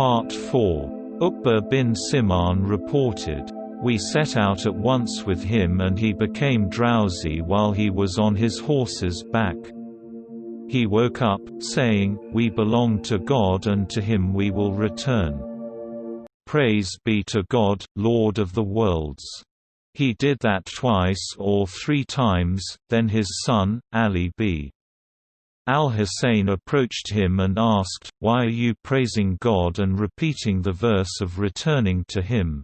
Part 4. Uqba bin Siman reported, "We set out at once with him and he became drowsy while he was on his horse's back. He woke up, saying, 'We belong to God and to him we will return. Praise be to God, Lord of the worlds.' He did that twice or three times, then his son, Ali b. al-Hussain approached him and asked, 'Why are you praising God and repeating the verse of returning to him?'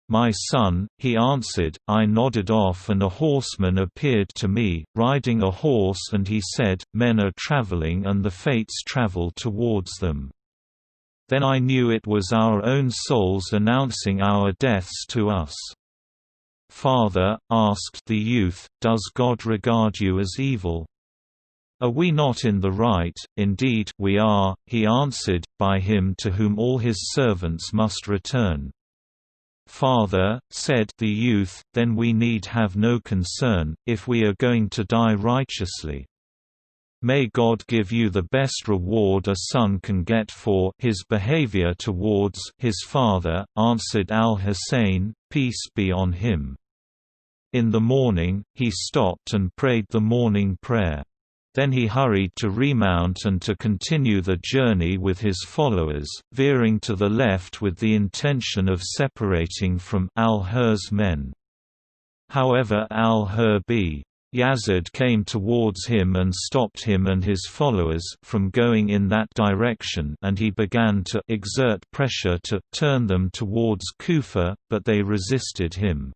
'My son,' he answered, 'I nodded off and a horseman appeared to me, riding a horse, and he said, "Men are traveling and the fates travel towards them." Then I knew it was our own souls announcing our deaths to us.' 'Father,' asked the youth, 'does God regard you as evil? Are we not in the right?' 'Indeed, we are,' he answered, 'by him to whom all his servants must return.' 'Father,' said the youth, 'then we need have no concern, if we are going to die righteously. May God give you the best reward a son can get for his behavior towards his father,' answered al-Hussain, peace be on him. In the morning, he stopped and prayed the morning prayer. Then he hurried to remount and to continue the journey with his followers, veering to the left with the intention of separating from al-Hur's men. However, al-Hur b. Yazid came towards him and stopped him and his followers from going in that direction, and he began to exert pressure to turn them towards Kufa, but they resisted him.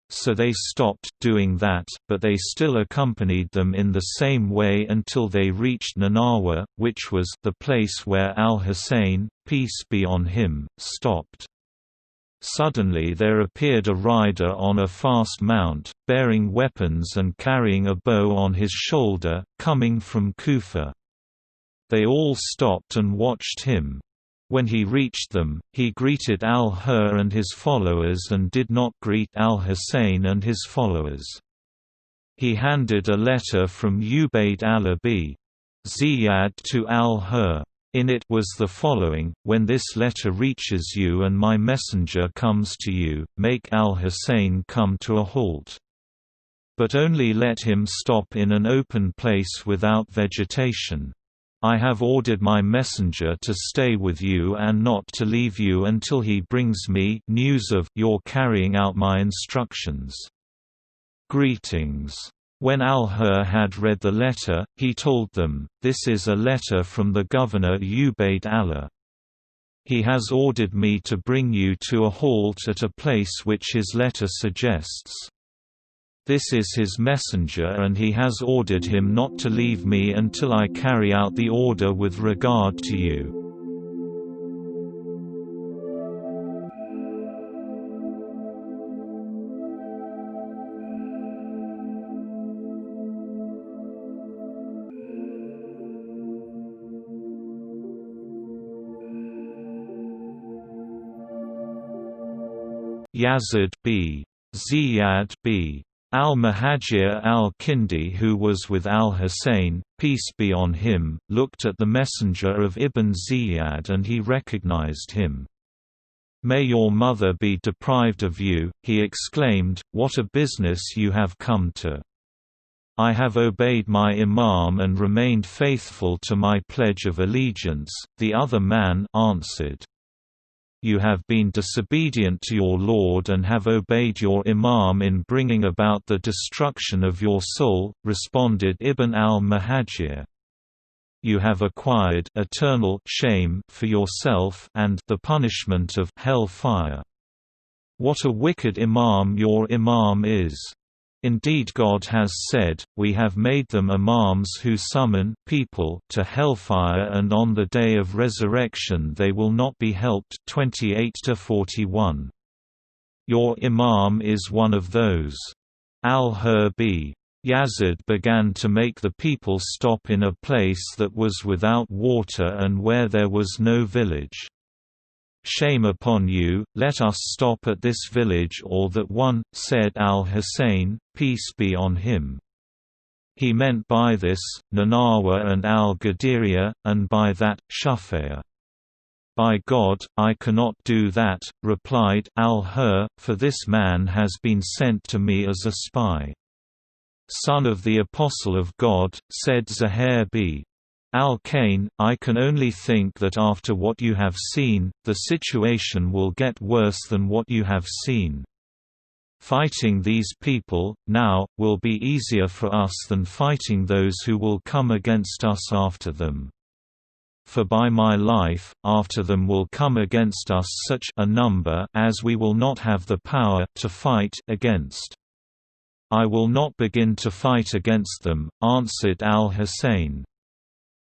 So they stopped doing that, but they still accompanied them in the same way until they reached Nanawa, which was the place where al-Hussain, peace be on him, stopped. Suddenly there appeared a rider on a fast mount, bearing weapons and carrying a bow on his shoulder, coming from Kufa. They all stopped and watched him. When he reached them, he greeted al-Hur and his followers and did not greet al-Hussain and his followers. He handed a letter from Ubayd Allah b. Ziyad to al-Hur. In it was the following: "When this letter reaches you and my messenger comes to you, make al-Hussain come to a halt. But only let him stop in an open place without vegetation. I have ordered my messenger to stay with you and not to leave you until he brings me news of your carrying out my instructions. Greetings." When al-Hur had read the letter, he told them, "This is a letter from the governor Ubayd Allah. He has ordered me to bring you to a halt at a place which his letter suggests. This is his messenger and he has ordered him not to leave me until I carry out the order with regard to you." Yazid b. Ziyad b. al-Muhajir al-Kindi, who was with al-Hussain, peace be on him, looked at the messenger of Ibn Ziyad and he recognized him. "May your mother be deprived of you," he exclaimed, "what a business you have come to. I have obeyed my Imam and remained faithful to my pledge of allegiance." The other man answered, "You have been disobedient to your Lord and have obeyed your Imam in bringing about the destruction of your soul," responded Ibn al-Muhajir. "You have acquired eternal shame for yourself and the punishment of hell fire. What a wicked Imam your Imam is! Indeed God has said, we have made them imams who summon people to hellfire and on the day of resurrection they will not be helped." 28-41. Your Imam is one of those. Al-Hur b. Yazid began to make the people stop in a place that was without water and where there was no village. "Shame upon you, let us stop at this village or that one," said al-Hussain, peace be on him. He meant by this, Nanawa and al-Gadiriya, and by that, Shufaya. "By God, I cannot do that," replied al-Hur, "for this man has been sent to me as a spy." "Son of the Apostle of God," said Zuhair b. al-Kain, "I can only think that after what you have seen, the situation will get worse than what you have seen. Fighting these people, now, will be easier for us than fighting those who will come against us after them. For by my life, after them will come against us such a number as we will not have the power to fight against. I will not begin to fight against them," answered al-Hussain.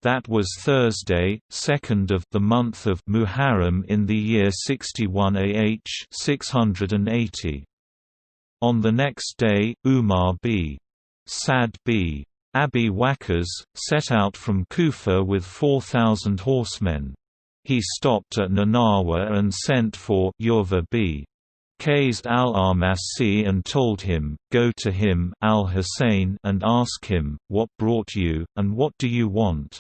That was Thursday, 2nd of the month of Muharram in the year 61 AH 680. On the next day, Umar b. Sa'd b. Abi Waqqas set out from Kufa with 4,000 horsemen. He stopped at Nanawa and sent for Yurva b. Qais al-Armasi and told him, "Go to him al-Hussain and ask him, what brought you, and what do you want?"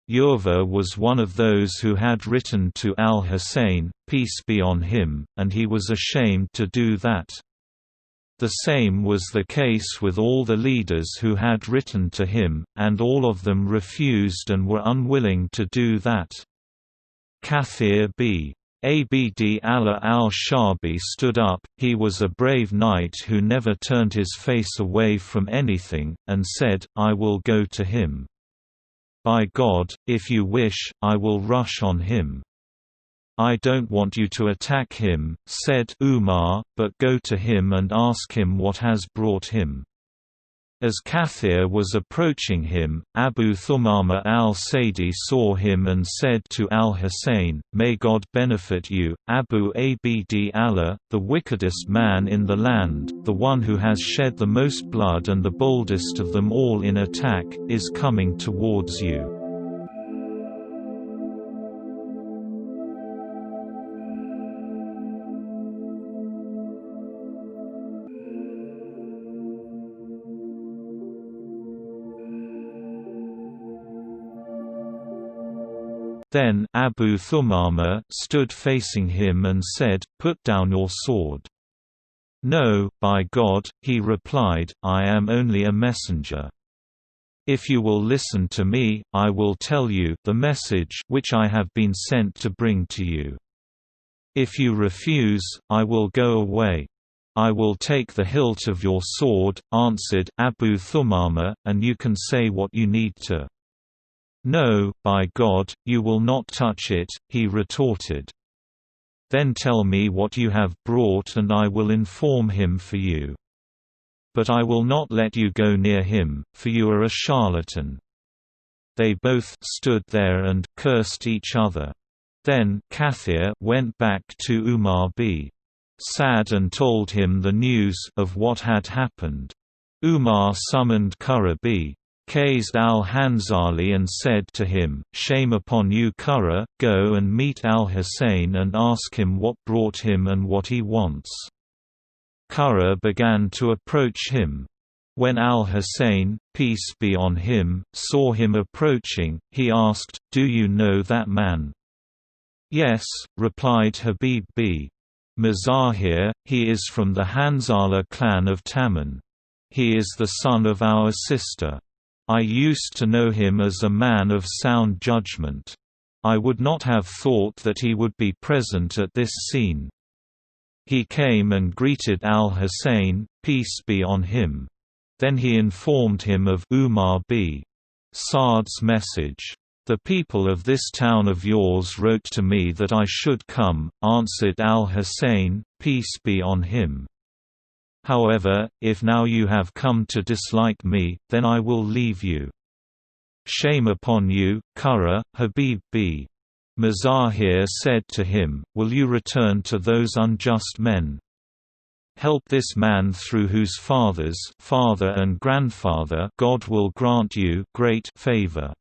Yurva was one of those who had written to al-Hussain, peace be on him, and he was ashamed to do that. The same was the case with all the leaders who had written to him, and all of them refused and were unwilling to do that. Kathir b. Abd Allah al-Shabi stood up, he was a brave knight who never turned his face away from anything, and said, "I will go to him. By God, if you wish, I will rush on him." "I don't want you to attack him," said Umar, "but go to him and ask him what has brought him." As Kathir was approaching him, Abu Thumama al-Saidi saw him and said to al-Hussain, "May God benefit you, Abu Abd Allah, the wickedest man in the land, the one who has shed the most blood and the boldest of them all in attack, is coming towards you." Then Abu Thumama stood facing him and said, "Put down your sword." "No, by God," he replied, "I am only a messenger. If you will listen to me, I will tell you the message which I have been sent to bring to you. If you refuse, I will go away. I will take the hilt of your sword," answered Abu Thumama, "and you can say what you need to." "No, by God, you will not touch it," he retorted. "Then tell me what you have brought and I will inform him for you. But I will not let you go near him, for you are a charlatan." They both stood there and cursed each other. Then Kathir went back to Umar b. Sa'd and told him the news of what had happened. Umar summoned Qurra b. Qais al-Hanzali and said to him, "Shame upon you Qurra, go and meet al-Hussain and ask him what brought him and what he wants." Qurra began to approach him. When al-Hussain, peace be on him, saw him approaching, he asked, "Do you know that man?" "Yes," replied Habib b. Muzahir, "he is from the Hanzala clan of Taman. He is the son of our sister. I used to know him as a man of sound judgment. I would not have thought that he would be present at this scene." He came and greeted al-Hussain, peace be on him. Then he informed him of Umar b. Sa'd's message. "The people of this town of yours wrote to me that I should come," answered al-Hussain, peace be on him. "However, if now you have come to dislike me, then I will leave you." "Shame upon you, Qurra," Habib b. Muzahir said to him, "Will you return to those unjust men? Help this man through whose father and grandfather God will grant you great favor.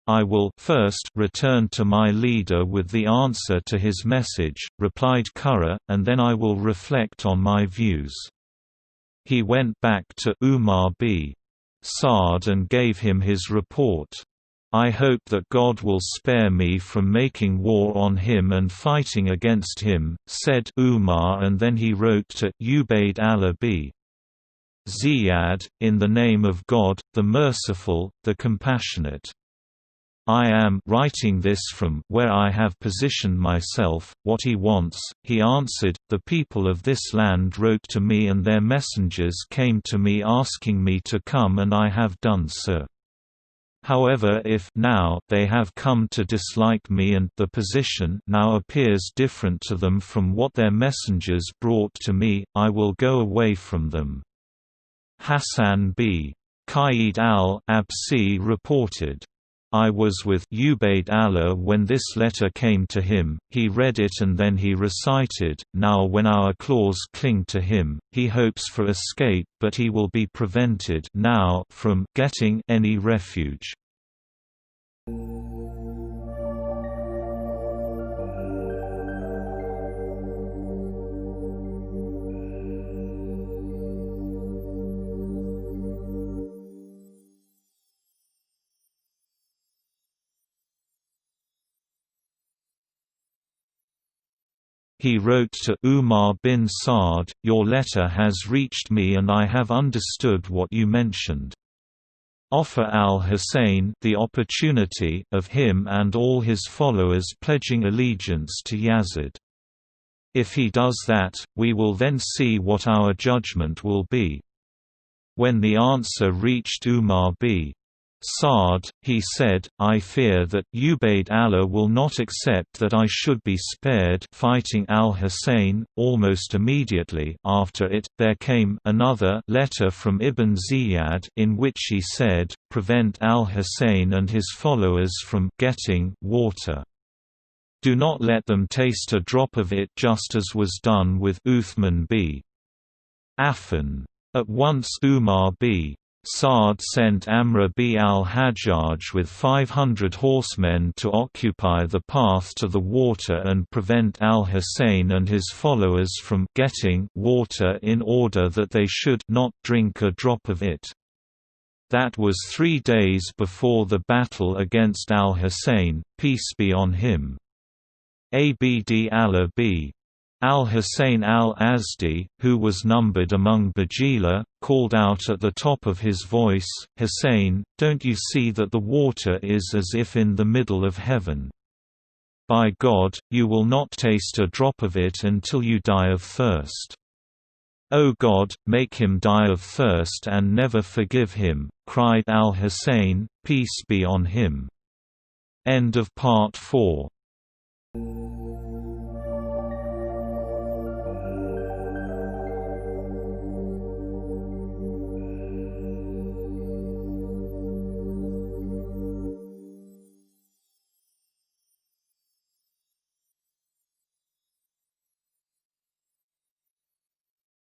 I will first return to my leader with the answer to his message," replied Qurra, "and then I will reflect on my views." He went back to Umar b. Sa'd and gave him his report. I hope that God will spare me from making war on him and fighting against him," said Umar, and then he wrote to Ubayd Allah b. Ziyad, "In the name of God, the Merciful, the Compassionate. I am writing this from where I have positioned myself, what he wants." He answered, "The people of this land wrote to me and their messengers came to me asking me to come, and I have done so. However, if now they have come to dislike me and the position now appears different to them from what their messengers brought to me, I will go away from them." Hassan b. Qaid al-Absi reported, "I was with Ubayd Allah when this letter came to him, he read it and then he recited, 'Now when our claws cling to him, he hopes for escape but he will be prevented now from getting any refuge.'" He wrote to Umar bin Saad, "Your letter has reached me and I have understood what you mentioned. Offer al-Hussain the opportunity of him and all his followers pledging allegiance to Yazid. If he does that, we will then see what our judgment will be." When the answer reached Umar b. Saad, he said, "I fear that Ubayd Allah will not accept that I should be spared fighting al-Hussain." Almost immediately after it, there came another letter from Ibn Ziyad in which he said, "Prevent al-Hussain and his followers from getting water. Do not let them taste a drop of it, just as was done with Uthman b. Affan." At once Umar b. Saad sent Amr b al-Hajjaj with 500 horsemen to occupy the path to the water and prevent al-Hussain and his followers from getting water in order that they should not drink a drop of it. That was 3 days before the battle against al-Hussain, peace be on him. Abd Allah b. Al-Hussain al-Azdi, who was numbered among Bajila, called out at the top of his voice, "Hussain, don't you see that the water is as if in the middle of heaven? By God, you will not taste a drop of it until you die of thirst. O God, make him die of thirst and never forgive him," cried al-Hussain, peace be on him. End of Part 4.